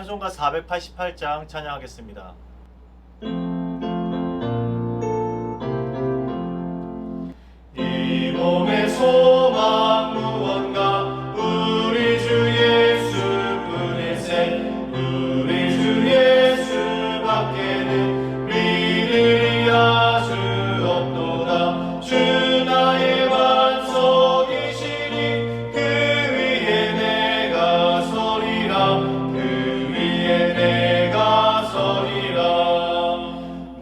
찬송가 488장 찬양하겠습니다. 이 몸의 소망 무언가 우리 주 예수뿐일세. 우리 주 예수밖에는 믿으리 아주 없도다. 주 나의 반석이시니 그 위에 내가 서리라. 그 위에 내가 서리라.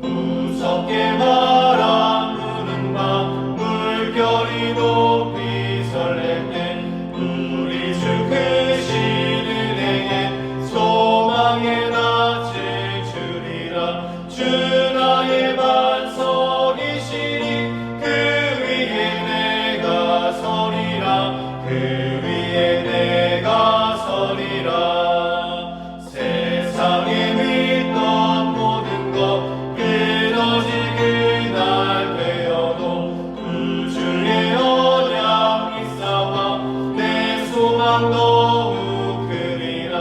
무섭게 바람 부는 밤 물결이 높이 설렐 때 우리 주 크신 은혜에 소망의 낯을 주리라. 주 나의 반석이시니 그 위에 내가 서리라. 그 위에 내가 서리라. 세상에 믿던 모든 것 끊어질 그날 되어도 구주의 언약 있사와 내 소망 더욱 크리라.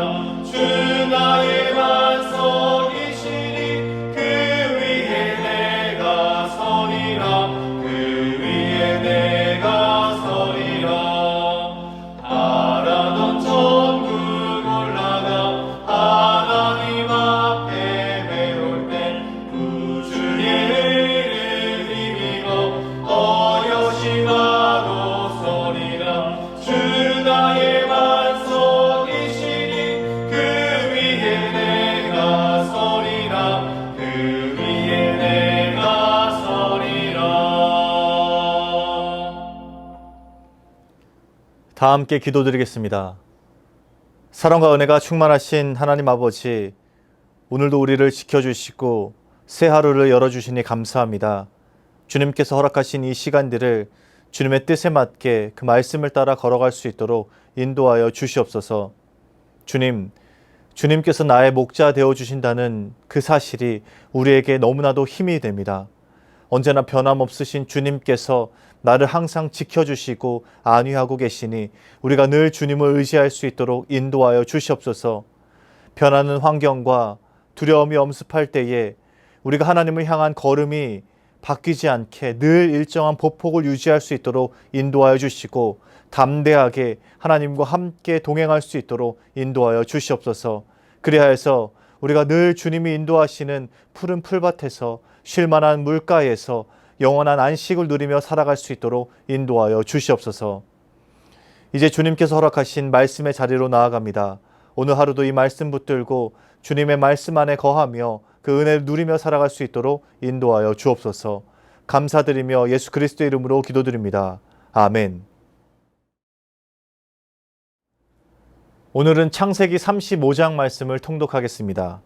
주 나의 반석이시니 그 위에 내가 서리라. 그 위에 내가 서리라. 바라던 천국 올라가 하나님 앞에 배울 때 구주의 의를 힘입어 어여시마도 서리라. 주 나의 반석이시니 그 위에 내가 서리라. 그 위에 내가 서리라. 다 함께 기도드리겠습니다. 사랑과 은혜가 충만하신 하나님 아버지, 오늘도 우리를 지켜주시고 새 하루를 열어주시니 감사합니다. 주님께서 허락하신 이 시간들을 주님의 뜻에 맞게 그 말씀을 따라 걸어갈 수 있도록 인도하여 주시옵소서. 주님께서 나의 목자 되어주신다는 그 사실이 우리에게 너무나도 힘이 됩니다. 언제나 변함없으신 주님께서 나를 항상 지켜주시고 안위하고 계시니 우리가 늘 주님을 의지할 수 있도록 인도하여 주시옵소서. 변하는 환경과 두려움이 엄습할 때에 우리가 하나님을 향한 걸음이 바뀌지 않게 늘 일정한 보폭을 유지할 수 있도록 인도하여 주시고 담대하게 하나님과 함께 동행할 수 있도록 인도하여 주시옵소서. 그리하여서 우리가 늘 주님이 인도하시는 푸른 풀밭에서 쉴만한 물가에서 영원한 안식을 누리며 살아갈 수 있도록 인도하여 주시옵소서. 이제 주님께서 허락하신 말씀의 자리로 나아갑니다. 오늘 하루도 이 말씀 붙들고 주님의 말씀 안에 거하며 그 은혜를 누리며 살아갈 수 있도록 인도하여 주옵소서. 감사드리며 예수 그리스도의 이름으로 기도드립니다. 아멘. 오늘은 창세기 35장 말씀을 통독하겠습니다.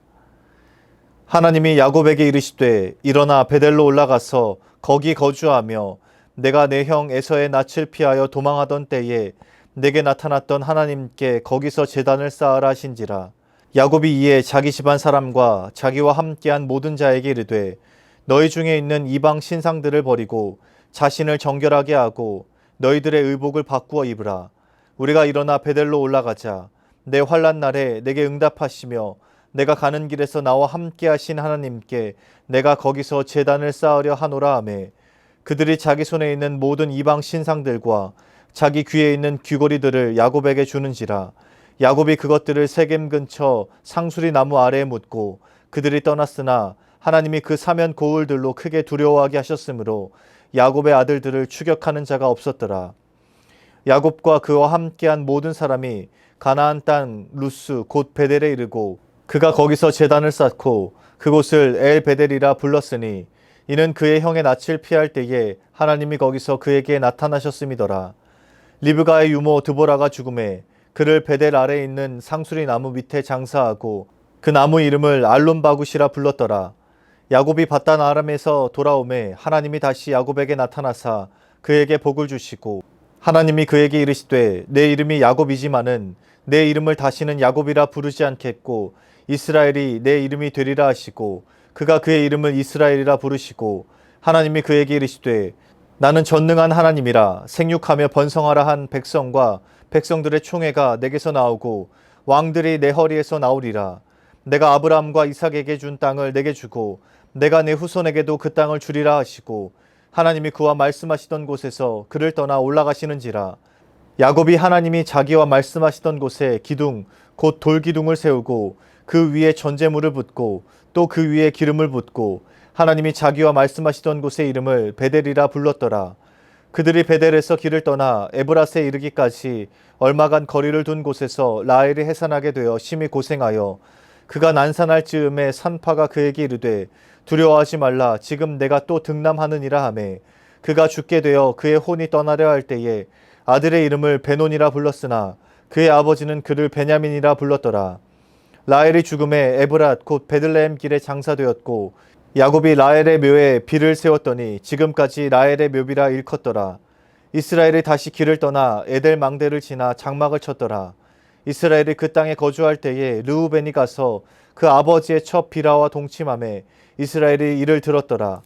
하나님이 야곱에게 이르시되 일어나 베델로 올라가서 거기 거주하며 내가 내 형 에서의 낯을 피하여 도망하던 때에 내게 나타났던 하나님께 거기서 제단을 쌓으라 하신지라. 야곱이 이에 자기 집안 사람과 자기와 함께한 모든 자에게 이르되 너희 중에 있는 이방 신상들을 버리고 자신을 정결하게 하고 너희들의 의복을 바꾸어 입으라. 우리가 일어나 베델로 올라가자. 내 환난 날에 내게 응답하시며 내가 가는 길에서 나와 함께 하신 하나님께 내가 거기서 제단을 쌓으려 하노라 하매 그들이 자기 손에 있는 모든 이방 신상들과 자기 귀에 있는 귀고리들을 야곱에게 주는지라. 야곱이 그것들을 세겜 근처 상수리 나무 아래에 묻고 그들이 떠났으나 하나님이 그 사면 고울들로 크게 두려워하게 하셨으므로 야곱의 아들들을 추격하는 자가 없었더라. 야곱과 그와 함께한 모든 사람이 가나안 땅 루스 곧 베델에 이르고 그가 거기서 제단을 쌓고 그곳을 엘 베델이라 불렀으니 이는 그의 형의 낯을 피할 때에 하나님이 거기서 그에게 나타나셨음이더라. 리브가의 유모 드보라가 죽음에 그를 베델 아래에 있는 상수리 나무 밑에 장사하고 그 나무 이름을 알론바굿이라 불렀더라. 야곱이 밧단 아람에서 돌아오매 하나님이 다시 야곱에게 나타나사 그에게 복을 주시고 하나님이 그에게 이르시되 내 이름이 야곱이지만은 내 이름을 다시는 야곱이라 부르지 않겠고 이스라엘이 내 이름이 되리라 하시고 그가 그의 이름을 이스라엘이라 부르시고 하나님이 그에게 이르시되 나는 전능한 하나님이라 생육하며 번성하라 한 백성과 백성들의 총회가 내게서 나오고 왕들이 내 허리에서 나오리라. 내가 아브라함과 이삭에게 준 땅을 내게 주고 내가 내 후손에게도 그 땅을 주리라 하시고 하나님이 그와 말씀하시던 곳에서 그를 떠나 올라가시는지라. 야곱이 하나님이 자기와 말씀하시던 곳에 기둥 곧 돌기둥을 세우고 그 위에 전제물을 붓고 또 그 위에 기름을 붓고 하나님이 자기와 말씀하시던 곳의 이름을 베델이라 불렀더라. 그들이 베델에서 길을 떠나 에브라스에 이르기까지 얼마간 거리를 둔 곳에서 라헬이 해산하게 되어 심히 고생하여 그가 난산할 즈음에 산파가 그에게 이르되 두려워하지 말라. 지금 내가 또 등남하느니라 하매 그가 죽게 되어 그의 혼이 떠나려 할 때에 아들의 이름을 베논이라 불렀으나 그의 아버지는 그를 베냐민이라 불렀더라. 라헬이 죽음에 에브랏 곧 베들레헴 길에 장사되었고 야곱이 라헬의 묘에 비를 세웠더니 지금까지 라헬의 묘비라 일컫더라. 이스라엘이 다시 길을 떠나 에델 망대를 지나 장막을 쳤더라. 이스라엘이 그 땅에 거주할 때에 르우벤이 가서 그 아버지의 첩 비라와 동침하매 이스라엘이 이를 들었더라.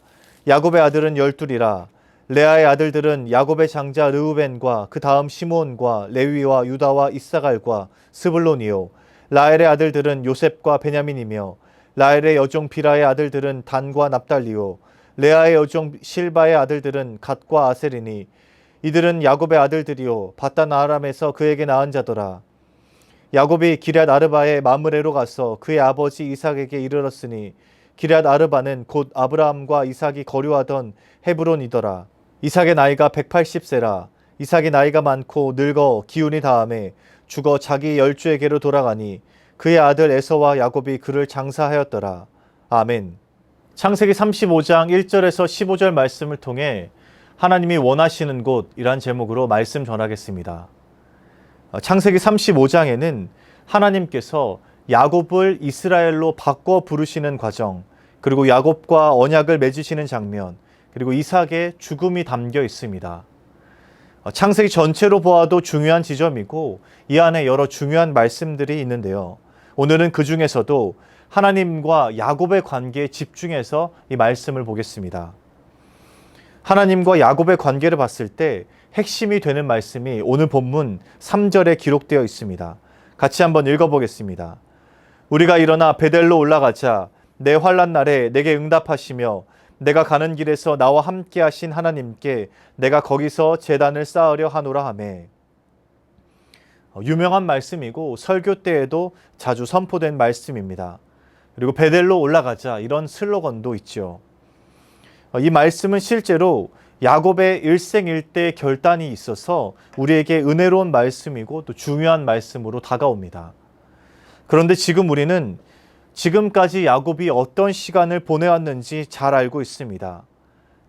야곱의 아들은 12이라. 레아의 아들들은 야곱의 장자 르우벤과 그 다음 시므온과 레위와 유다와 이사갈과 스불론이요. 라헬의 아들들은 요셉과 베냐민이며 라헬의 여종 비라의 아들들은 단과 납달리요. 레아의 여종 실바의 아들들은 갓과 아셀이니 이들은 야곱의 아들들이요 바단 아람에서 그에게 낳은 자더라. 야곱이 기럇 아르바의 마므레로 가서 그의 아버지 이삭에게 이르렀으니 기럇 아르바는 곧 아브라함과 이삭이 거류하던 헤브론이더라. 이삭의 나이가 180세라. 이삭이 나이가 많고 늙어 기운이 다함에 죽어 자기 열주에게로 돌아가니 그의 아들 에서와 야곱이 그를 장사하였더라. 아멘. 창세기 35장 1절에서 15절 말씀을 통해 하나님이 원하시는 곳이란 제목으로 말씀 전하겠습니다. 창세기 35장에는 하나님께서 야곱을 이스라엘로 바꿔 부르시는 과정, 그리고 야곱과 언약을 맺으시는 장면, 그리고 이삭의 죽음이 담겨 있습니다. 창세기 전체로 보아도 중요한 지점이고 이 안에 여러 중요한 말씀들이 있는데요. 오늘은 그 중에서도 하나님과 야곱의 관계에 집중해서 이 말씀을 보겠습니다. 하나님과 야곱의 관계를 봤을 때 핵심이 되는 말씀이 오늘 본문 3절에 기록되어 있습니다. 같이 한번 읽어보겠습니다. 우리가 일어나 베델로 올라가자. 내 환난 날에 내게 응답하시며 내가 가는 길에서 나와 함께 하신 하나님께 내가 거기서 제단을 쌓으려 하노라 하매. 유명한 말씀이고 설교 때에도 자주 선포된 말씀입니다. 그리고 베델로 올라가자 이런 슬로건도 있죠. 이 말씀은 실제로 야곱의 일생일대 결단이 있어서 우리에게 은혜로운 말씀이고 또 중요한 말씀으로 다가옵니다. 그런데 지금 우리는 지금까지 야곱이 어떤 시간을 보내왔는지 잘 알고 있습니다.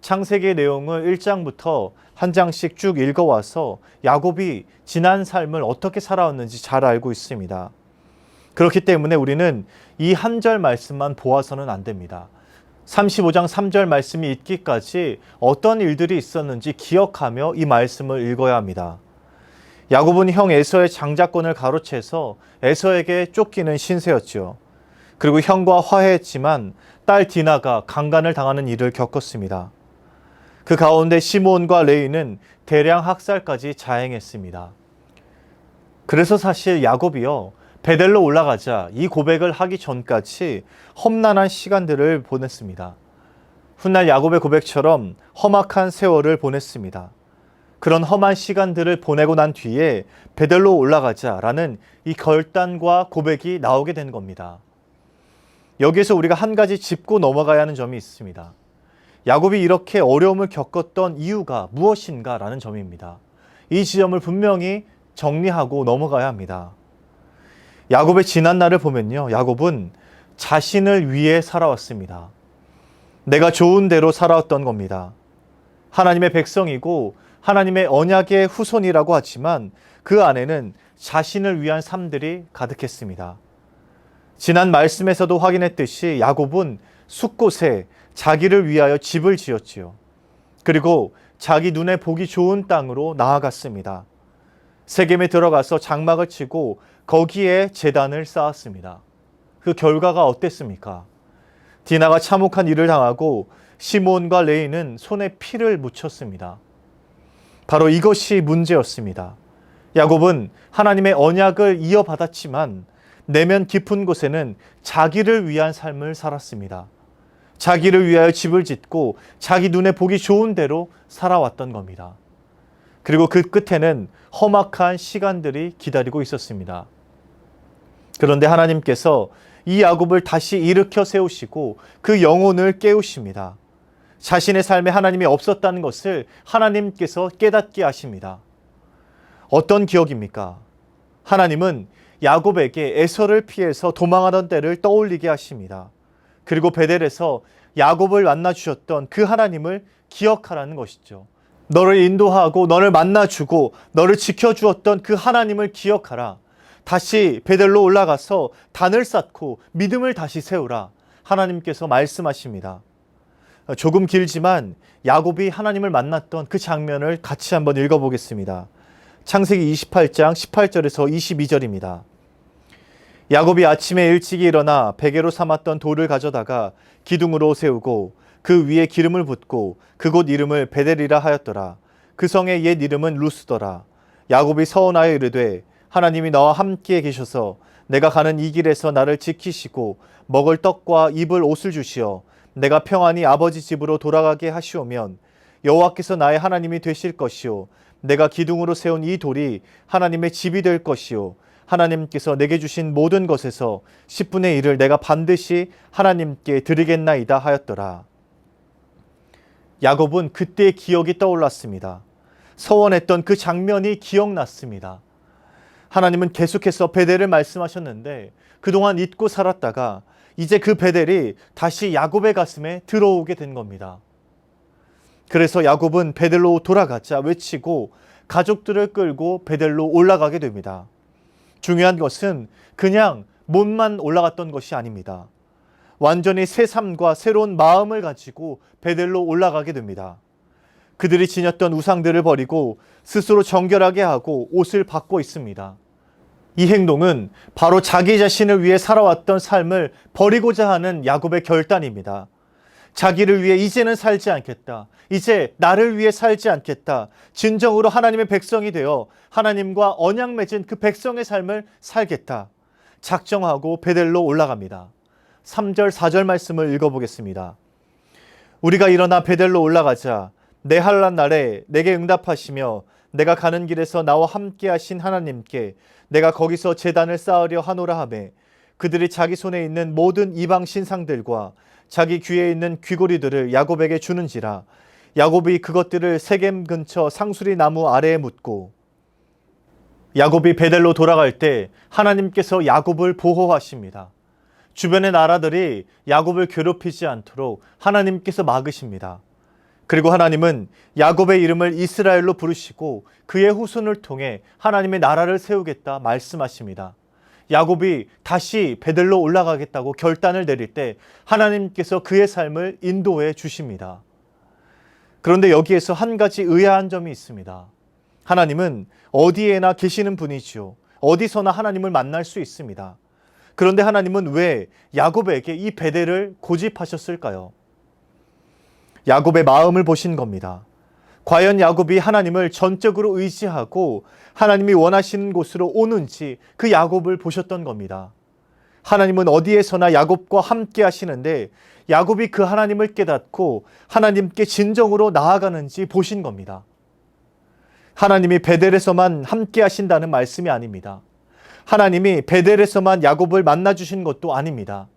창세기의 내용을 1장부터 한 장씩 쭉 읽어와서 야곱이 지난 삶을 어떻게 살아왔는지 잘 알고 있습니다. 그렇기 때문에 우리는 이 한 절 말씀만 보아서는 안 됩니다. 35장 3절 말씀이 있기까지 어떤 일들이 있었는지 기억하며 이 말씀을 읽어야 합니다. 야곱은 형 에서의 장자권을 가로채서 에서에게 쫓기는 신세였죠. 그리고 형과 화해했지만 딸 디나가 강간을 당하는 일을 겪었습니다. 그 가운데 시므온과 레위는 대량 학살까지 자행했습니다. 그래서 사실 야곱이요, 베델로 올라가자 이 고백을 하기 전까지 험난한 시간들을 보냈습니다. 훗날 야곱의 고백처럼 험악한 세월을 보냈습니다. 그런 험한 시간들을 보내고 난 뒤에 베델로 올라가자라는 이 결단과 고백이 나오게 된 겁니다. 여기에서 우리가 한 가지 짚고 넘어가야 하는 점이 있습니다. 야곱이 이렇게 어려움을 겪었던 이유가 무엇인가 라는 점입니다. 이 지점을 분명히 정리하고 넘어가야 합니다. 야곱의 지난 날을 보면요, 야곱은 자신을 위해 살아왔습니다. 내가 좋은 대로 살아왔던 겁니다. 하나님의 백성이고 하나님의 언약의 후손이라고 하지만 그 안에는 자신을 위한 삶들이 가득했습니다. 지난 말씀에서도 확인했듯이 야곱은 숲곳에 자기를 위하여 집을 지었지요. 그리고 자기 눈에 보기 좋은 땅으로 나아갔습니다. 세겜에 들어가서 장막을 치고 거기에 제단을 쌓았습니다. 그 결과가 어땠습니까? 디나가 참혹한 일을 당하고 시므온과 레위는 손에 피를 묻혔습니다. 바로 이것이 문제였습니다. 야곱은 하나님의 언약을 이어받았지만 내면 깊은 곳에는 자기를 위한 삶을 살았습니다. 자기를 위하여 집을 짓고 자기 눈에 보기 좋은 대로 살아왔던 겁니다. 그리고 그 끝에는 험악한 시간들이 기다리고 있었습니다. 그런데 하나님께서 이 야곱을 다시 일으켜 세우시고 그 영혼을 깨우십니다. 자신의 삶에 하나님이 없었다는 것을 하나님께서 깨닫게 하십니다. 어떤 기억입니까? 하나님은 야곱에게 에서를 피해서 도망하던 때를 떠올리게 하십니다. 그리고 베델에서 야곱을 만나 주셨던 그 하나님을 기억하라는 것이죠. 너를 인도하고 너를 만나주고 너를 지켜주었던 그 하나님을 기억하라. 다시 베델로 올라가서 단을 쌓고 믿음을 다시 세우라. 하나님께서 말씀하십니다. 조금 길지만 야곱이 하나님을 만났던 그 장면을 같이 한번 읽어보겠습니다. 창세기 28장 18절에서 22절입니다. 야곱이 아침에 일찍이 일어나 베개로 삼았던 돌을 가져다가 기둥으로 세우고 그 위에 기름을 붓고 그곳 이름을 베델이라 하였더라. 그 성의 옛 이름은 루스더라. 야곱이 서원하여 이르되 하나님이 나와 함께 계셔서 내가 가는 이 길에서 나를 지키시고 먹을 떡과 입을 옷을 주시어 내가 평안히 아버지 집으로 돌아가게 하시오면 여호와께서 나의 하나님이 되실 것이요 내가 기둥으로 세운 이 돌이 하나님의 집이 될 것이요 하나님께서 내게 주신 모든 것에서 10분의 1을 내가 반드시 하나님께 드리겠나이다 하였더라. 야곱은 그때의 기억이 떠올랐습니다. 서원했던 그 장면이 기억났습니다. 하나님은 계속해서 베델을 말씀하셨는데 그동안 잊고 살았다가 이제 그 베델이 다시 야곱의 가슴에 들어오게 된 겁니다. 그래서 야곱은 베델로 돌아가자 외치고 가족들을 끌고 베델로 올라가게 됩니다. 중요한 것은 그냥 몸만 올라갔던 것이 아닙니다. 완전히 새 삶과 새로운 마음을 가지고 베델로 올라가게 됩니다. 그들이 지녔던 우상들을 버리고 스스로 정결하게 하고 옷을 바꿔 있습니다. 이 행동은 바로 자기 자신을 위해 살아왔던 삶을 버리고자 하는 야곱의 결단입니다. 자기를 위해 이제는 살지 않겠다. 이제 나를 위해 살지 않겠다. 진정으로 하나님의 백성이 되어 하나님과 언약 맺은 그 백성의 삶을 살겠다. 작정하고 베델로 올라갑니다. 3절 4절 말씀을 읽어보겠습니다. 우리가 일어나 베델로 올라가자 내 환난 날에 내게 응답하시며 내가 가는 길에서 나와 함께 하신 하나님께 내가 거기서 제단을 쌓으려 하노라 하매 그들이 자기 손에 있는 모든 이방 신상들과 자기 귀에 있는 귀고리들을 야곱에게 주는지라. 야곱이 그것들을 세겜 근처 상수리 나무 아래에 묻고 야곱이 베델로 돌아갈 때 하나님께서 야곱을 보호하십니다. 주변의 나라들이 야곱을 괴롭히지 않도록 하나님께서 막으십니다. 그리고 하나님은 야곱의 이름을 이스라엘로 부르시고 그의 후손을 통해 하나님의 나라를 세우겠다 말씀하십니다. 야곱이 다시 베델로 올라가겠다고 결단을 내릴 때 하나님께서 그의 삶을 인도해 주십니다. 그런데 여기에서 한 가지 의아한 점이 있습니다. 하나님은 어디에나 계시는 분이지요. 어디서나 하나님을 만날 수 있습니다. 그런데 하나님은 왜 야곱에게 이 베델을 고집하셨을까요? 야곱의 마음을 보신 겁니다. 과연 야곱이 하나님을 전적으로 의지하고 하나님이 원하시는 곳으로 오는지 그 야곱을 보셨던 겁니다. 하나님은 어디에서나 야곱과 함께 하시는데 야곱이 그 하나님을 깨닫고 하나님께 진정으로 나아가는지 보신 겁니다. 하나님이 베델에서만 함께 하신다는 말씀이 아닙니다. 하나님이 베델에서만 야곱을 만나주신 것도 아닙니다.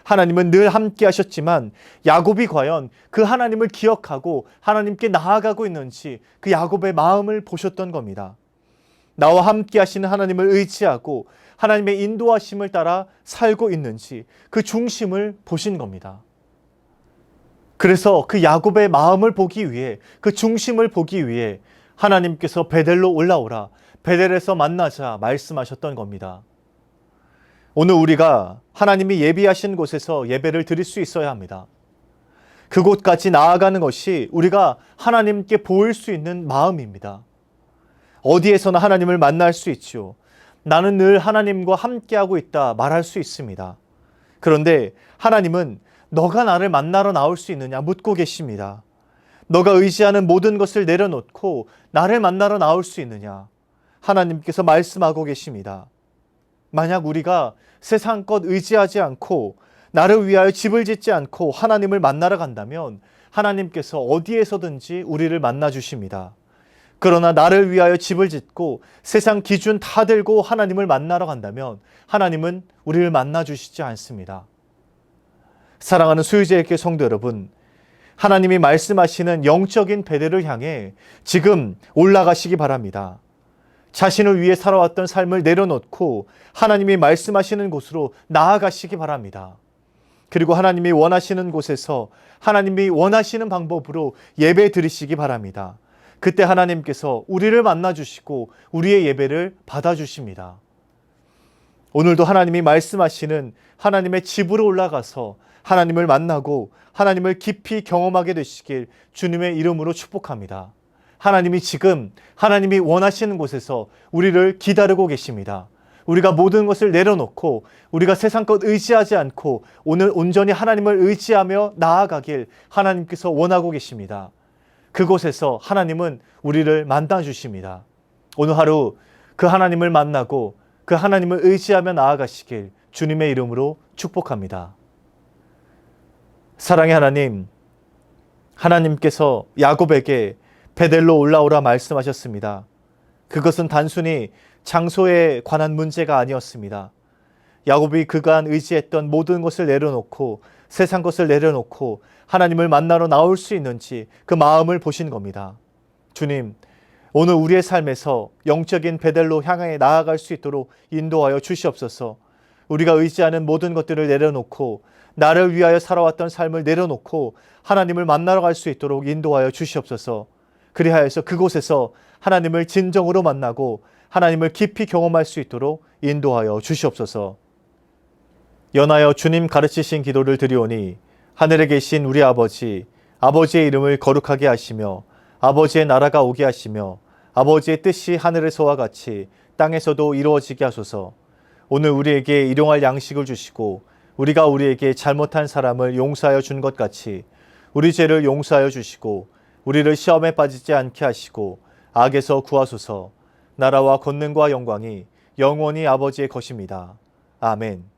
하나님은 늘 함께 하셨지만 야곱이 과연 그 하나님을 기억하고 하나님께 나아가고 있는지 그 야곱의 마음을 보셨던 겁니다. 나와 함께 하시는 하나님을 의지하고 하나님의 인도하심을 따라 살고 있는지 그 중심을 보신 겁니다. 그래서 그 야곱의 마음을 보기 위해 그 중심을 보기 위해 하나님께서 베델로 올라오라, 베델에서 만나자 말씀하셨던 겁니다. 오늘 우리가 하나님이 예비하신 곳에서 예배를 드릴 수 있어야 합니다. 그곳까지 나아가는 것이 우리가 하나님께 보일 수 있는 마음입니다. 어디에서나 하나님을 만날 수 있죠. 나는 늘 하나님과 함께하고 있다 말할 수 있습니다. 그런데 하나님은 너가 나를 만나러 나올 수 있느냐 묻고 계십니다. 너가 의지하는 모든 것을 내려놓고 나를 만나러 나올 수 있느냐? 하나님께서 말씀하고 계십니다. 만약 우리가 세상 것 의지하지 않고 나를 위하여 집을 짓지 않고 하나님을 만나러 간다면 하나님께서 어디에서든지 우리를 만나 주십니다. 그러나 나를 위하여 집을 짓고 세상 기준 다 들고 하나님을 만나러 간다면 하나님은 우리를 만나 주시지 않습니다. 사랑하는 수유제일교회 성도 여러분, 하나님이 말씀하시는 영적인 베델을 향해 지금 올라가시기 바랍니다. 자신을 위해 살아왔던 삶을 내려놓고 하나님이 말씀하시는 곳으로 나아가시기 바랍니다. 그리고 하나님이 원하시는 곳에서 하나님이 원하시는 방법으로 예배 드리시기 바랍니다. 그때 하나님께서 우리를 만나 주시고 우리의 예배를 받아 주십니다. 오늘도 하나님이 말씀하시는 하나님의 집으로 올라가서 하나님을 만나고 하나님을 깊이 경험하게 되시길 주님의 이름으로 축복합니다. 하나님이 지금 하나님이 원하시는 곳에서 우리를 기다리고 계십니다. 우리가 모든 것을 내려놓고 우리가 세상 것 의지하지 않고 오늘 온전히 하나님을 의지하며 나아가길 하나님께서 원하고 계십니다. 그곳에서 하나님은 우리를 만나 주십니다. 오늘 하루 그 하나님을 만나고 그 하나님을 의지하며 나아가시길 주님의 이름으로 축복합니다. 사랑의 하나님, 하나님께서 야곱에게 베델로 올라오라 말씀하셨습니다. 그것은 단순히 장소에 관한 문제가 아니었습니다. 야곱이 그간 의지했던 모든 것을 내려놓고 세상 것을 내려놓고 하나님을 만나러 나올 수 있는지 그 마음을 보신 겁니다. 주님, 오늘 우리의 삶에서 영적인 베델로 향해 나아갈 수 있도록 인도하여 주시옵소서. 우리가 의지하는 모든 것들을 내려놓고 나를 위하여 살아왔던 삶을 내려놓고 하나님을 만나러 갈 수 있도록 인도하여 주시옵소서. 그리하여서 그곳에서 하나님을 진정으로 만나고 하나님을 깊이 경험할 수 있도록 인도하여 주시옵소서. 연하여 주님 가르치신 기도를 드리오니 하늘에 계신 우리 아버지, 아버지의 이름을 거룩하게 하시며 아버지의 나라가 오게 하시며 아버지의 뜻이 하늘에서와 같이 땅에서도 이루어지게 하소서. 오늘 우리에게 일용할 양식을 주시고 우리가 우리에게 잘못한 사람을 용서하여 준 것 같이 우리 죄를 용서하여 주시고 우리를 시험에 빠지지 않게 하시고 악에서 구하소서. 나라와 권능과 영광이 영원히 아버지의 것입니다. 아멘.